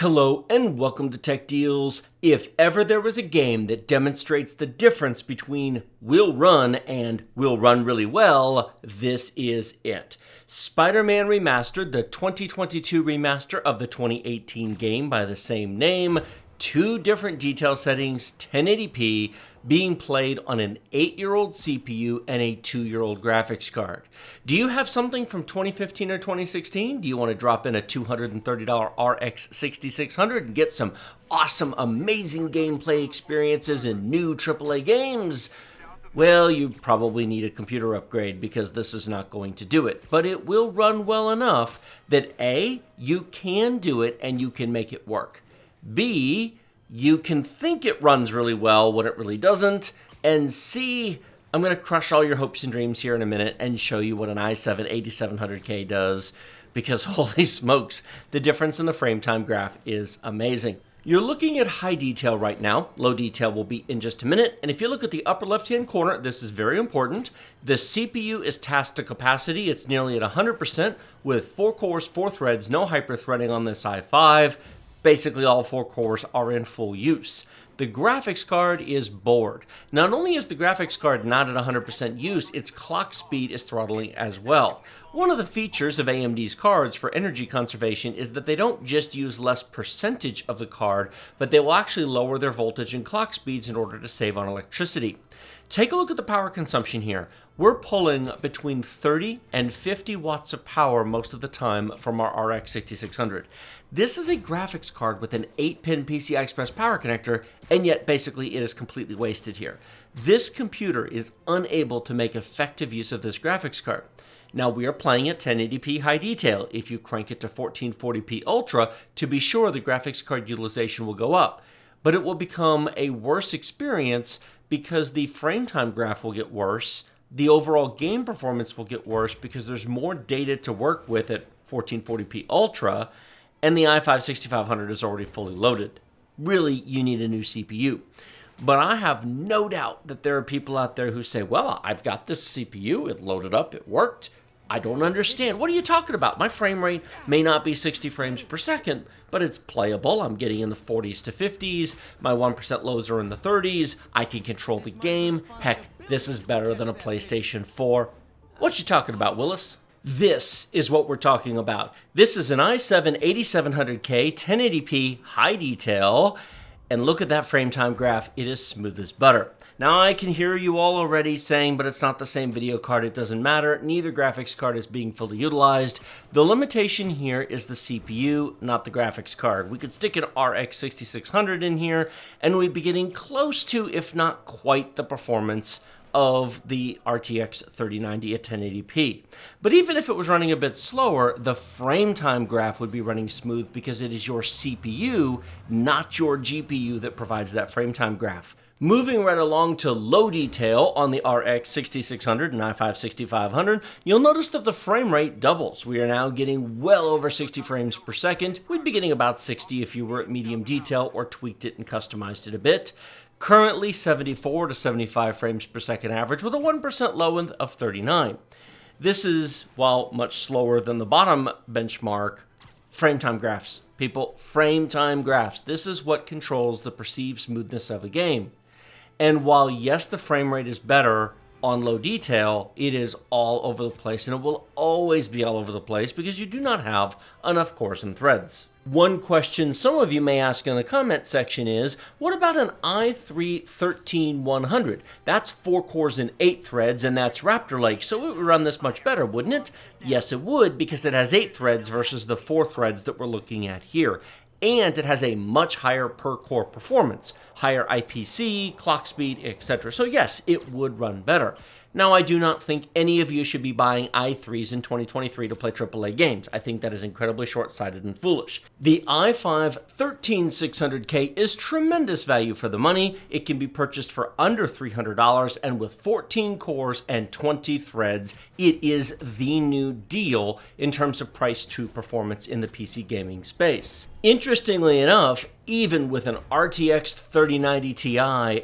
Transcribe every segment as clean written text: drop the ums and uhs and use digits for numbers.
Hello and welcome to Tech Deals. If ever there was a game that demonstrates the difference between will run and will run really well, this is it. Spider-Man Remastered, the 2022 remaster of the 2018 game by the same name, two different detail settings, 1080p, being played on an 8-year-old CPU and a 2-year-old graphics card. Do you have something from 2015 or 2016? Do you want to drop in a $230 RX 6600 and get some awesome, amazing gameplay experiences in new AAA games? Well, you probably need a computer upgrade because this is not going to do it. But it will run well enough that A, you can do it and you can make it work. B, you can think it runs really well when it really doesn't. And C, I'm going to crush all your hopes and dreams here in a minute and show you what an i7 8700K does, because holy smokes, the difference in the frame time graph is amazing. You're looking at high detail right now. Low detail will be in just a minute. And if you look at the upper left-hand corner, this is very important. The CPU is tasked to capacity. It's nearly at 100% with 4 cores, 4 threads, no hyper-threading on this i5. Basically, all 4 cores are in full use. The graphics card is bored. Not only is the graphics card not at 100% use, its clock speed is throttling as well. One of the features of AMD's cards for energy conservation is that they don't just use less percentage of the card, but they will actually lower their voltage and clock speeds in order to save on electricity. Take a look at the power consumption here. We're pulling between 30 and 50 watts of power most of the time from our RX 6600. This is a graphics card with an 8-pin PCI Express power connector, and yet basically it is completely wasted here. This computer is unable to make effective use of this graphics card. Now, we are playing at 1080p high detail. If you crank it to 1440p Ultra, to be sure the graphics card utilization will go up. But it will become a worse experience because the frame time graph will get worse. The overall game performance will get worse because there's more data to work with at 1440p Ultra, and the i5 6500 is already fully loaded. Really, you need a new CPU. But I have no doubt that there are people out there who say, well, I've got this CPU, it loaded up, it worked. I don't understand. What are you talking about? My frame rate may not be 60 frames per second, but it's playable. I'm getting in the 40s to 50s. My 1% loads are in the 30s. I can control the game. Heck, this is better than a PlayStation 4. What you talking about, Willis? This is what we're talking about. This is an i7 8700K 1080p high detail. And look at that frame time graph. It is smooth as butter. Now, I can hear you all already saying, but it's not the same video card. It doesn't matter. Neither graphics card is being fully utilized. The limitation here is the CPU, not the graphics card. We could stick an RX 6600 in here, and we'd be getting close to, if not quite, the performance of the RTX 3090 at 1080p. But even if it was running a bit slower, the frame time graph would be running smooth because it is your CPU, not your GPU, that provides that frame time graph. Moving right along to low detail on the RX 6600 and i5 6500, you'll notice that the frame rate doubles. We are now getting well over 60 frames per second. We'd be getting about 60 if you were at medium detail or tweaked it and customized it a bit. Currently 74 to 75 frames per second average with a 1% low end of 39. This is, while much slower than the bottom benchmark, frame time graphs. People, frame time graphs. This is what controls the perceived smoothness of a game. And while, yes, the frame rate is better on low detail, it is all over the place, and it will always be all over the place because you do not have enough cores and threads. One question some of you may ask in the comment section is, what about an i3 13100? That's 4 cores and 8 threads, and that's Raptor Lake, so it would run this much better, wouldn't it? Yes, it would, because it has 8 threads versus the 4 threads that we're looking at here. And it has a much higher per-core performance, higher IPC, clock speed, etc. So yes, it would run better. Now, I do not think any of you should be buying i3s in 2023 to play AAA games. I think that is incredibly short-sighted and foolish. The i5 13600K is tremendous value for the money. It can be purchased for under $300, and with 14 cores and 20 threads, it is the new deal in terms of price to performance in the PC gaming space. Interestingly enough, even with an RTX 3090 Ti,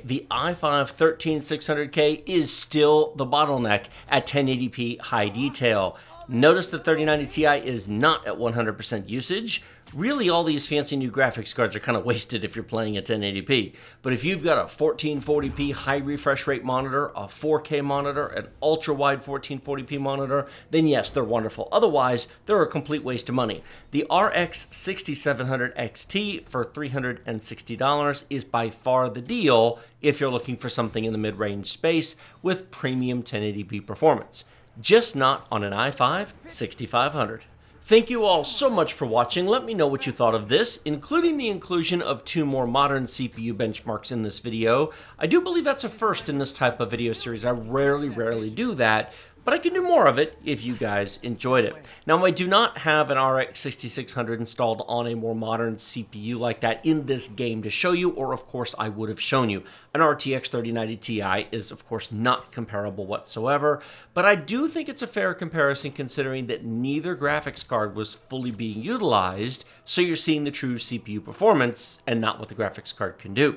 the i5 13600K is still the bottleneck at 1080p high detail. Notice the 3090 Ti is not at 100% usage. Really, all these fancy new graphics cards are kind of wasted if you're playing at 1080p. But if you've got a 1440p high refresh rate monitor, a 4K monitor, an ultra-wide 1440p monitor, then yes, they're wonderful. Otherwise, they're a complete waste of money. The RX 6700 XT for $360 is by far the deal if you're looking for something in the mid-range space with premium 1080p performance. Just not on an i5 6500. Thank you all so much for watching. Let me know what you thought of this, including the inclusion of 2 more modern CPU benchmarks in this video. I do believe that's a first in this type of video series. I rarely do that, but I can do more of it if you guys enjoyed it. Now, I do not have an RX 6600 installed on a more modern CPU like that in this game to show you, or of course I would have shown you. An RTX 3090 Ti is of course not comparable whatsoever, but I do think it's a fair comparison considering that neither graphics card was fully being utilized, so you're seeing the true CPU performance and not what the graphics card can do.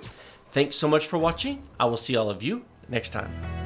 Thanks so much for watching. I will see all of you next time.